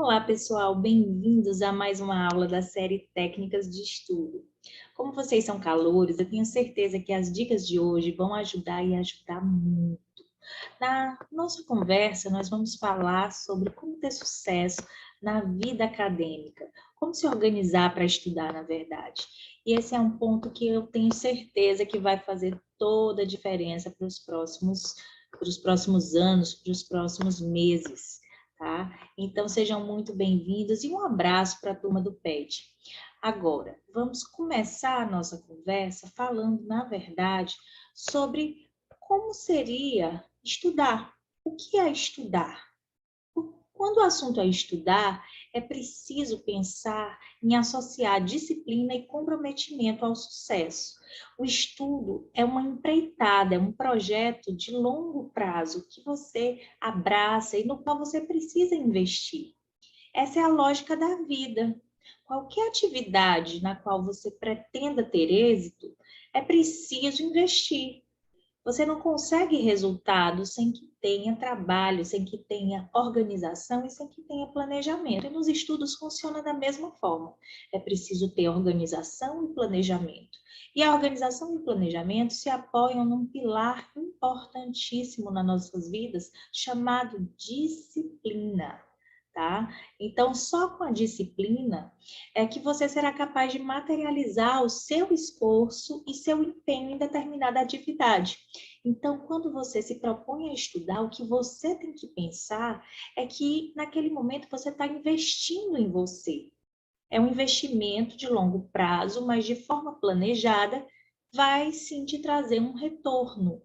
Olá, pessoal, bem-vindos a mais uma aula da série Técnicas de Estudo. Como vocês são calouros, eu tenho certeza que as dicas de hoje vão ajudar e ajudar muito. Na nossa conversa, nós vamos falar sobre como ter sucesso na vida acadêmica, como se organizar para estudar, na verdade. E esse é um ponto que eu tenho certeza que vai fazer toda a diferença para os próximos anos, para os próximos meses, tá? Então, sejam muito bem-vindos e um abraço para a turma do PET. Agora, vamos começar a nossa conversa falando, na verdade, sobre como seria estudar. O que é estudar? Quando o assunto é estudar, é preciso pensar em associar disciplina e comprometimento ao sucesso. O estudo é uma empreitada, é um projeto de longo prazo que você abraça e no qual você precisa investir. Essa é a lógica da vida. Qualquer atividade na qual você pretenda ter êxito, é preciso investir. Você não consegue resultado sem que tenha trabalho, sem que tenha organização e sem que tenha planejamento. E nos estudos funciona da mesma forma. É preciso ter organização e planejamento. E a organização e o planejamento se apoiam num pilar importantíssimo nas nossas vidas, chamado disciplina. Tá? Então, só com a disciplina é que você será capaz de materializar o seu esforço e seu empenho em determinada atividade. Então, quando você se propõe a estudar, o que você tem que pensar é que naquele momento você está investindo em você. É um investimento de longo prazo, mas de forma planejada, vai sim te trazer um retorno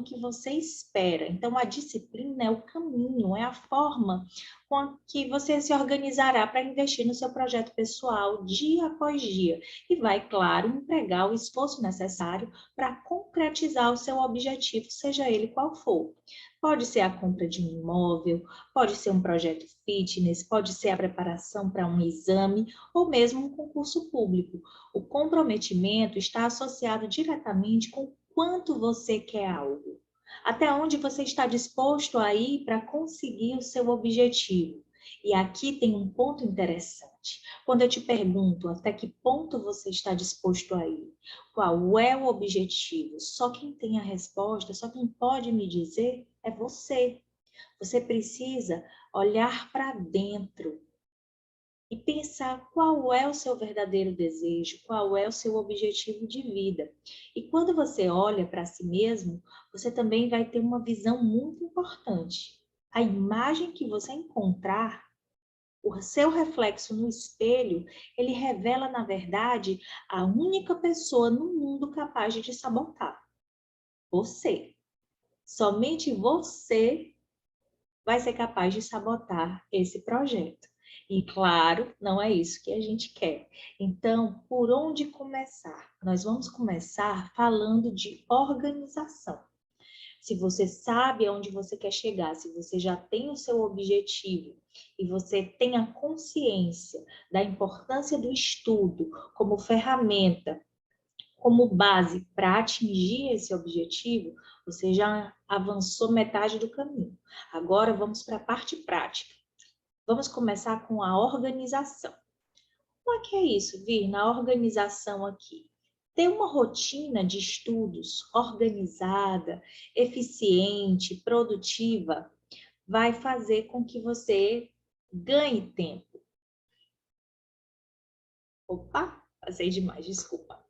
que você espera. Então, a disciplina é o caminho, é a forma com que você se organizará para investir no seu projeto pessoal dia após dia e vai, claro, empregar o esforço necessário para concretizar o seu objetivo, seja ele qual for. Pode ser a compra de um imóvel, pode ser um projeto fitness, pode ser a preparação para um exame ou mesmo um concurso público. O comprometimento está associado diretamente com quanto você quer algo. Até onde você está disposto a ir para conseguir o seu objetivo. E aqui tem um ponto interessante. Quando eu te pergunto até que ponto você está disposto a ir, qual é o objetivo, só quem tem a resposta, só quem pode me dizer é você. Você precisa olhar para dentro e pensar qual é o seu verdadeiro desejo, qual é o seu objetivo de vida. E quando você olha para si mesmo, você também vai ter uma visão muito importante. A imagem que você encontrar, o seu reflexo no espelho, ele revela, na verdade, a única pessoa no mundo capaz de te sabotar. Você. Somente você vai ser capaz de sabotar esse projeto. E claro, não é isso que a gente quer. Então, por onde começar? Nós vamos começar falando de organização. Se você sabe aonde você quer chegar, se você já tem o seu objetivo e você tem a consciência da importância do estudo como ferramenta, como base para atingir esse objetivo, você já avançou metade do caminho. Agora vamos para a parte prática. Vamos começar com a organização. O que é isso, Vir? Na organização aqui. Ter uma rotina de estudos organizada, eficiente, produtiva, vai fazer com que você ganhe tempo. Opa, passei demais, desculpa.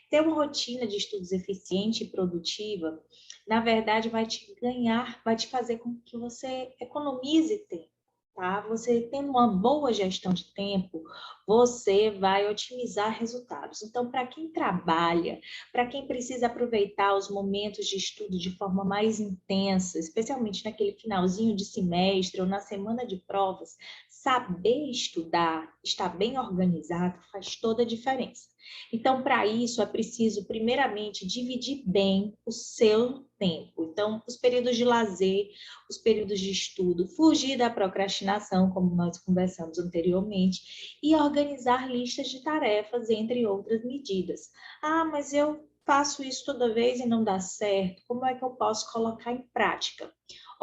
Ter uma rotina de estudos eficiente e produtiva, na verdade, vai te fazer com que você economize tempo, tá? Você tendo uma boa gestão de tempo, você vai otimizar resultados. Então, para quem trabalha, para quem precisa aproveitar os momentos de estudo de forma mais intensa, especialmente naquele finalzinho de semestre ou na semana de provas, saber estudar, estar bem organizado, faz toda a diferença. Então, para isso, é preciso, primeiramente, dividir bem o seu tempo. Então, os períodos de lazer, os períodos de estudo, fugir da procrastinação, como nós conversamos anteriormente, e organizar listas de tarefas, entre outras medidas. Ah, mas eu faço isso toda vez e não dá certo. Como é que eu posso colocar em prática?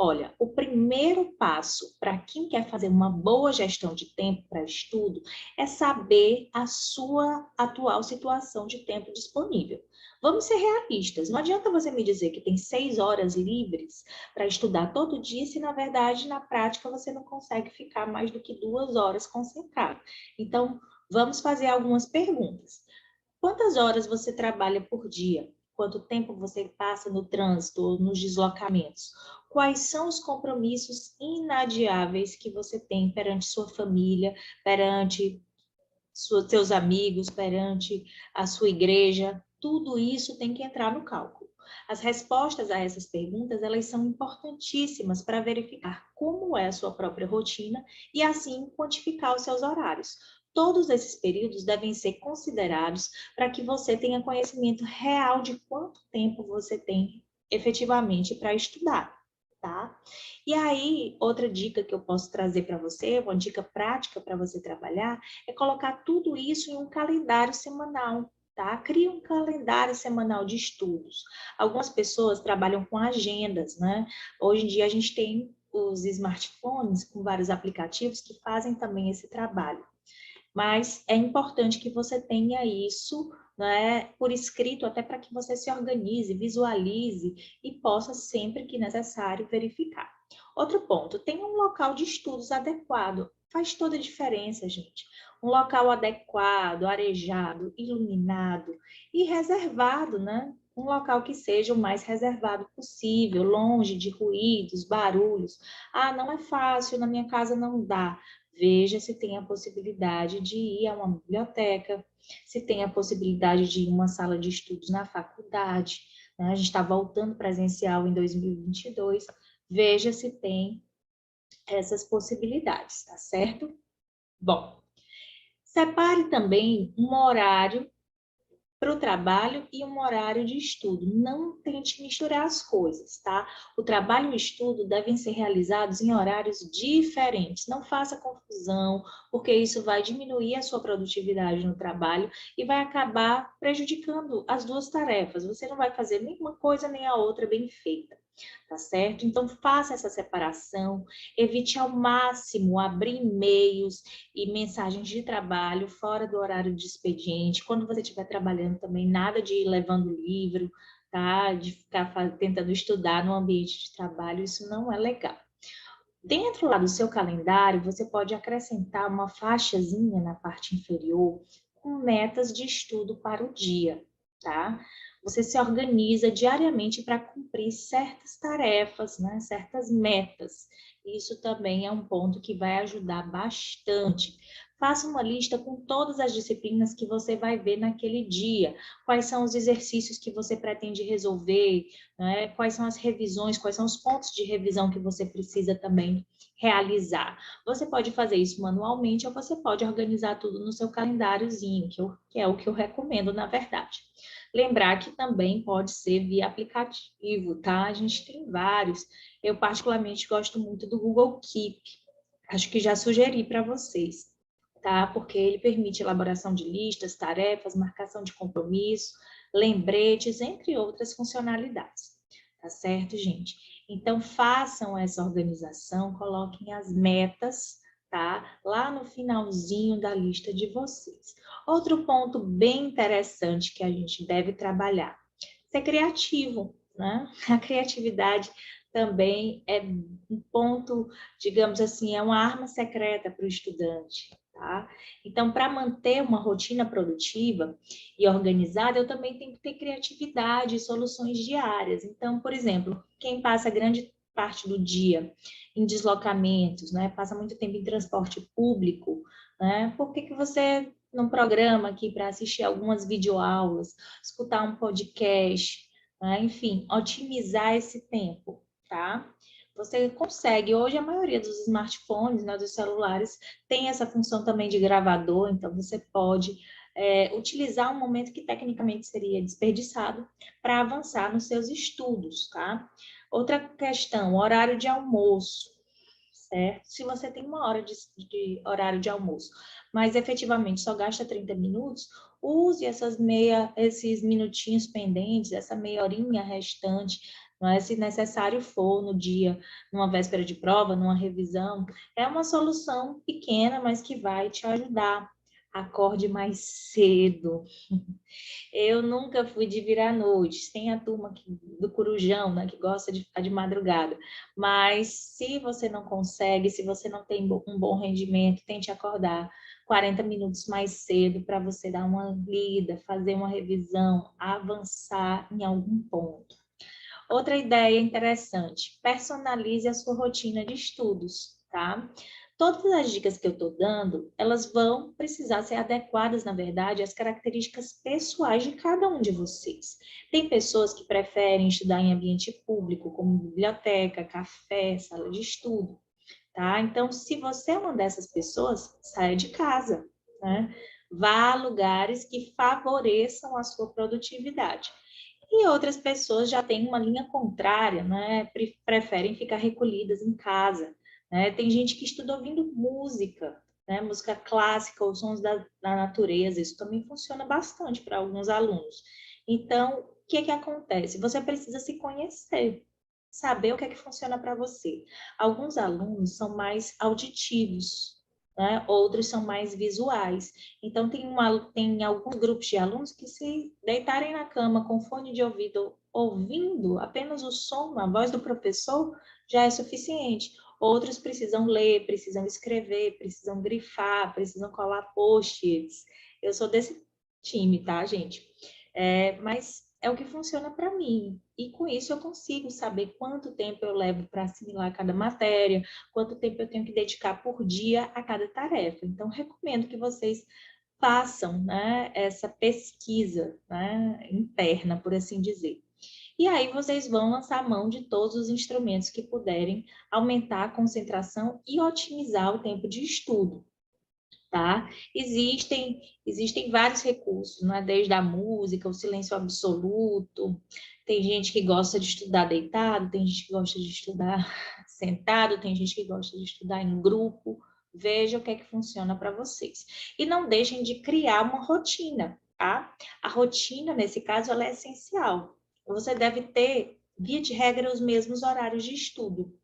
Olha, o primeiro passo para quem quer fazer uma boa gestão de tempo para estudo é saber a sua atual situação de tempo disponível. Vamos ser realistas, não adianta você me dizer que tem 6 horas livres para estudar todo dia, se na verdade, na prática, você não consegue ficar mais do que 2 horas concentrado. Então, vamos fazer algumas perguntas. Quantas horas você trabalha por dia? Quanto tempo você passa no trânsito ou nos deslocamentos? Quais são os compromissos inadiáveis que você tem perante sua família, perante seus amigos, perante a sua igreja? Tudo isso tem que entrar no cálculo. As respostas a essas perguntas, elas são importantíssimas para verificar como é a sua própria rotina e assim quantificar os seus horários. Todos esses períodos devem ser considerados para que você tenha conhecimento real de quanto tempo você tem efetivamente para estudar, tá? E aí, outra dica que eu posso trazer para você, uma dica prática para você trabalhar, é colocar tudo isso em um calendário semanal, tá? Crie um calendário semanal de estudos. Algumas pessoas trabalham com agendas, né? Hoje em dia a gente tem os smartphones com vários aplicativos que fazem também esse trabalho. Mas é importante que você tenha isso, né, por escrito, até para que você se organize, visualize e possa, sempre que necessário, verificar. Outro ponto, tenha um local de estudos adequado. Faz toda a diferença, gente. Um local adequado, arejado, iluminado e reservado, né? Um local que seja o mais reservado possível, longe de ruídos, barulhos. Ah, não é fácil, na minha casa não dá. Veja se tem a possibilidade de ir a uma biblioteca, se tem a possibilidade de ir a uma sala de estudos na faculdade, né? A gente está voltando presencial em 2022. Veja se tem essas possibilidades, tá certo? Bom, separe também um horário para o trabalho e um horário de estudo. Não tente misturar as coisas, tá? O trabalho e o estudo devem ser realizados em horários diferentes. Não faça confusão, porque isso vai diminuir a sua produtividade no trabalho e vai acabar prejudicando as duas tarefas. Você não vai fazer nenhuma coisa nem a outra bem feita. Tá certo? Então, faça essa separação, evite ao máximo abrir e-mails e mensagens de trabalho fora do horário de expediente. Quando você estiver trabalhando também, nada de ir levando livro, tá? De ficar tentando estudar no ambiente de trabalho, isso não é legal. Dentro lá do seu calendário, você pode acrescentar uma faixazinha na parte inferior com metas de estudo para o dia, tá? Você se organiza diariamente para cumprir certas tarefas, né? Certas metas. Isso também é um ponto que vai ajudar bastante. Faça uma lista com todas as disciplinas que você vai ver naquele dia. Quais são os exercícios que você pretende resolver, né? Quais são as revisões, quais são os pontos de revisão que você precisa também realizar. Você pode fazer isso manualmente ou você pode organizar tudo no seu calendáriozinho, que é o que eu recomendo, na verdade. Lembrar que também pode ser via aplicativo, tá? A gente tem vários. Eu particularmente gosto muito do Google Keep. Acho que já sugeri para vocês, tá? Porque ele permite elaboração de listas, tarefas, marcação de compromisso, lembretes, entre outras funcionalidades. Tá certo, gente? Então, façam essa organização, coloquem as metas, tá? Lá no finalzinho da lista de vocês. Outro ponto bem interessante que a gente deve trabalhar, ser criativo, né? A criatividade também é um ponto, digamos assim, é uma arma secreta para o estudante, tá? Então, para manter uma rotina produtiva e organizada, eu também tenho que ter criatividade e soluções diárias. Então, por exemplo, quem passa grande parte do dia em deslocamentos, né? Passa muito tempo em transporte público, né? Por que que você não programa aqui para assistir algumas videoaulas, escutar um podcast, né? Enfim, otimizar esse tempo, tá? Você consegue, hoje a maioria dos smartphones, né, dos celulares, tem essa função também de gravador, então você pode utilizar um momento que tecnicamente seria desperdiçado para avançar nos seus estudos, tá? Outra questão, horário de almoço, certo? Se você tem uma hora de horário de almoço, mas efetivamente só gasta 30 minutos, use esses minutinhos pendentes, essa meia horinha restante, não é? Se necessário for no dia, numa véspera de prova, numa revisão, é uma solução pequena, mas que vai te ajudar. Acorde mais cedo. Eu nunca fui de virar à noite. Tem a turma do Corujão, né, que gosta de ficar de madrugada. Mas se você não consegue, se você não tem um bom rendimento, tente acordar 40 minutos mais cedo para você dar uma lida, fazer uma revisão, avançar em algum ponto. Outra ideia interessante, personalize a sua rotina de estudos, tá? Todas as dicas que eu estou dando, elas vão precisar ser adequadas, na verdade, às características pessoais de cada um de vocês. Tem pessoas que preferem estudar em ambiente público, como biblioteca, café, sala de estudo, tá? Então, se você é uma dessas pessoas, saia de casa, né? Vá a lugares que favoreçam a sua produtividade. E outras pessoas já têm uma linha contrária, né? Preferem ficar recolhidas em casa, né? Tem gente que estuda ouvindo música, né? Música clássica ou sons da natureza. Isso também funciona bastante para alguns alunos. Então, o que que acontece? Você precisa se conhecer, saber o que é que funciona para você. Alguns alunos são mais auditivos, né? Outros são mais visuais. Então, tem alguns grupos de alunos que, se deitarem na cama com fone de ouvido, ouvindo apenas o som, a voz do professor, já é suficiente. Outros precisam ler, precisam escrever, precisam grifar, precisam colar post-its. Eu sou desse time, tá, gente? Mas é o que funciona para mim. E com isso eu consigo saber quanto tempo eu levo para assimilar cada matéria, quanto tempo eu tenho que dedicar por dia a cada tarefa. Então, recomendo que vocês façam, né, essa pesquisa, né, interna, por assim dizer. E aí vocês vão lançar mão de todos os instrumentos que puderem aumentar a concentração e otimizar o tempo de estudo, tá? Existem vários recursos, não é? Desde a música, o silêncio absoluto. Tem gente que gosta de estudar deitado, tem gente que gosta de estudar sentado, tem gente que gosta de estudar em grupo. Veja o que é que funciona para vocês. E não deixem de criar uma rotina, tá? A rotina, nesse caso, ela é essencial. Você deve ter, via de regra, os mesmos horários de estudo,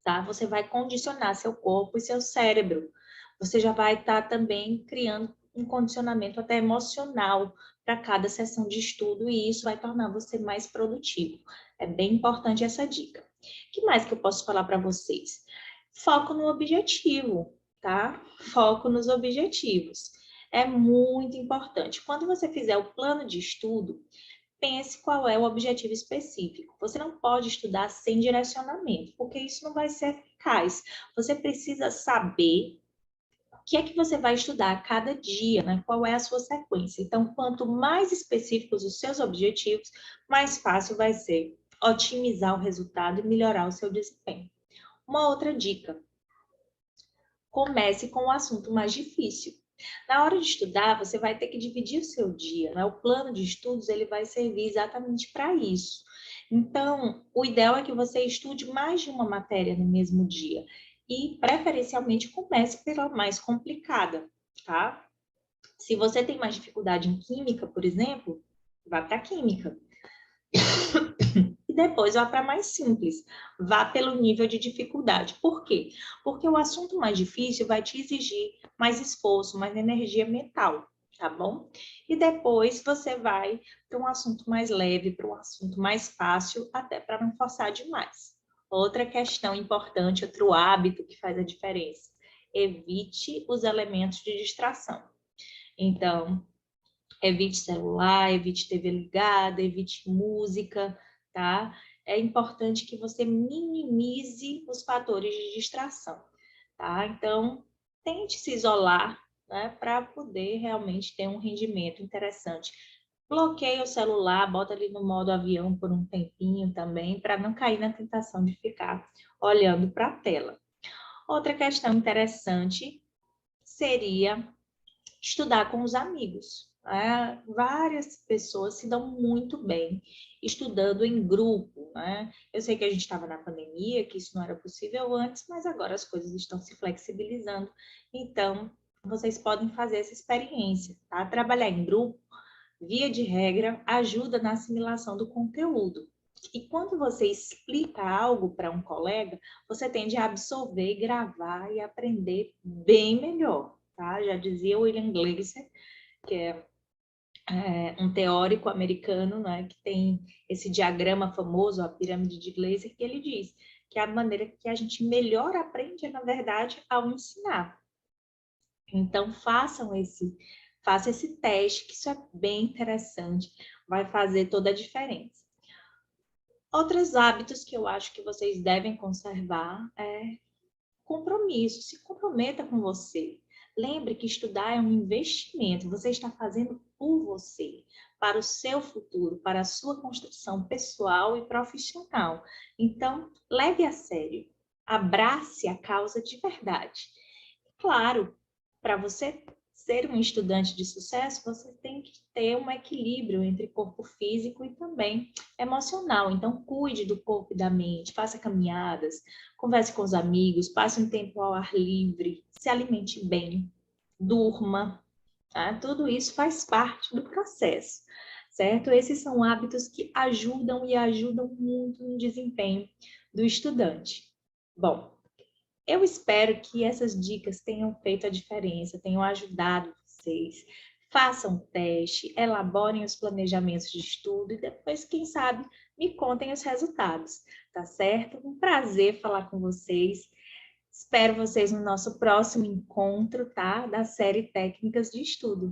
tá? Você vai condicionar seu corpo e seu cérebro. Você já vai estar também criando um condicionamento até emocional para cada sessão de estudo e isso vai tornar você mais produtivo. É bem importante essa dica. O que mais que eu posso falar para vocês? Foco no objetivo, tá? Foco nos objetivos. É muito importante. Quando você fizer o plano de estudo, pense qual é o objetivo específico. Você não pode estudar sem direcionamento, porque isso não vai ser eficaz. Você precisa saber o que é que você vai estudar a cada dia, né? Qual é a sua sequência. Então, quanto mais específicos os seus objetivos, mais fácil vai ser otimizar o resultado e melhorar o seu desempenho. Uma outra dica: comece com o assunto mais difícil. Na hora de estudar, você vai ter que dividir o seu dia, né? O plano de estudos ele vai servir exatamente para isso. Então, o ideal é que você estude mais de uma matéria no mesmo dia e, preferencialmente, comece pela mais complicada, tá? Se você tem mais dificuldade em química, por exemplo, vá para química. E depois vá para mais simples, vá pelo nível de dificuldade. Por quê? Porque o assunto mais difícil vai te exigir mais esforço, mais energia mental, tá bom? E depois você vai para um assunto mais leve, para um assunto mais fácil, até para não forçar demais. Outra questão importante, outro hábito que faz a diferença: evite os elementos de distração. Então, evite celular, evite TV ligada, evite música, tá? É importante que você minimize os fatores de distração, tá? Então, tente se isolar, né, para poder realmente ter um rendimento interessante. Bloqueie o celular, bota ali no modo avião por um tempinho também, para não cair na tentação de ficar olhando para a tela. Outra questão interessante seria estudar com os amigos. Né? Várias pessoas se dão muito bem estudando em grupo. Né? Eu sei que a gente estava na pandemia, que isso não era possível antes, mas agora as coisas estão se flexibilizando. Então, vocês podem fazer essa experiência. Tá? Trabalhar em grupo, via de regra, ajuda na assimilação do conteúdo. E quando você explica algo para um colega, você tende a absorver, gravar e aprender bem melhor, tá? Já dizia William Glasser, que é um teórico americano, né, que tem esse diagrama famoso, a pirâmide de Glasser, que ele diz que a maneira que a gente melhor aprende é, na verdade, ao ensinar. Então, faça esse teste, que isso é bem interessante, vai fazer toda a diferença. Outros hábitos que eu acho que vocês devem conservar é compromisso, se comprometa com você. Lembre que estudar é um investimento, você está fazendo por você, para o seu futuro, para a sua construção pessoal e profissional. Então, leve a sério, abrace a causa de verdade. Claro, para você ser um estudante de sucesso, você tem que ter um equilíbrio entre corpo físico e também emocional. Então, cuide do corpo e da mente, faça caminhadas, converse com os amigos, passe um tempo ao ar livre, se alimente bem, durma, tá? Tudo isso faz parte do processo, certo? Esses são hábitos que ajudam e ajudam muito no desempenho do estudante. Bom, eu espero que essas dicas tenham feito a diferença, tenham ajudado vocês. Façam o teste, elaborem os planejamentos de estudo e depois, quem sabe, me contem os resultados, tá certo? Um prazer falar com vocês. Espero vocês no nosso próximo encontro, tá? Da série Técnicas de Estudo.